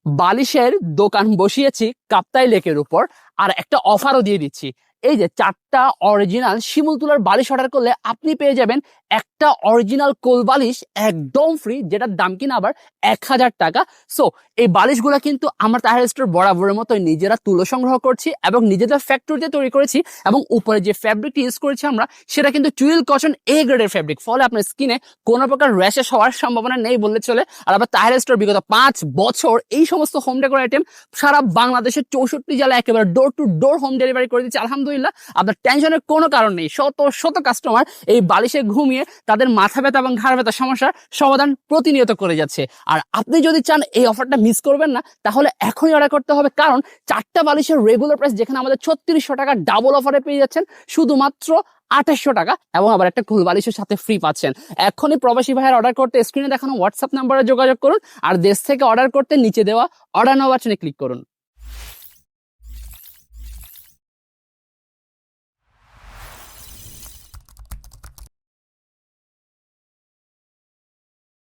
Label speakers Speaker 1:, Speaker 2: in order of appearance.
Speaker 1: বালিশের দোকান বসিয়েছি কাপ্তাই লেকের উপর, আর একটা অফারও দিয়ে দিচ্ছি। এই যে 4টা অরিজিনাল শিমুল তুলার বালিশ অর্ডার করলে আপনি পেয়ে যাবেন একটা অরিজিনাল কোল বালিশ একদম ফ্রি, যেটার দাম কিনা আবার 1000 টাকা। সো এই বালিশগুলো কিন্তু আমার তাহের স্টোর বরাবরের মতো নিজেরা তুলো সংগ্রহ করছি এবং নিজেদের ফ্যাক্টরিতে তৈরি করেছি, এবং উপরে যে ফ্যাব্রিকটি ইউজ করেছি আমরা সেটা কিন্তু টুইল কটন এ গ্রেডের ফ্যাব্রিক, ফলে আপনার স্কিনে কোনো প্রকার র্যাশেস হওয়ার সম্ভাবনা নেই বললে চলে। আর আবার তাহের স্টোর বিগত 5 বছর এই সমস্ত হোম ডেকোর আইটেম সারা বাংলাদেশের 64 জেলায় একেবারে door to door home delivery করে দিচ্ছে। আলহামদুলিল্লাহ, আপনার টেনশনের কোনো কারণ নেই। শত শত কাস্টমার এই বালিশে ঘুমিয়ে তাদের মাথা ব্যথা এবং ঘাড় ব্যথা সমস্যার সমাধান প্রতিনিয়ত করে যাচ্ছে। আর আপনি যদি চান এই অফারটা মিস করবেন না, তাহলে এখনই অর্ডার করতে হবে, কারণ 4টা বালিশের রেগুলার প্রাইস যেখানে আমাদের 3600 টাকা ডাবল অফারে পেয়ে যাচ্ছেন শুধুমাত্র 2800 টাকা, এবং আবার একটা কুল বালিশের সাথে ফ্রি পাচ্ছেন। এখনই প্রবাসী ভাইয়ের অর্ডার করতে স্ক্রিনে দেখানো হোয়াটসঅ্যাপ নাম্বারে যোগাযোগ করুন, আর দেশ থেকে অর্ডার করতে নিচে দেওয়া অর্ডার নাও বাটনে ক্লিক করুন।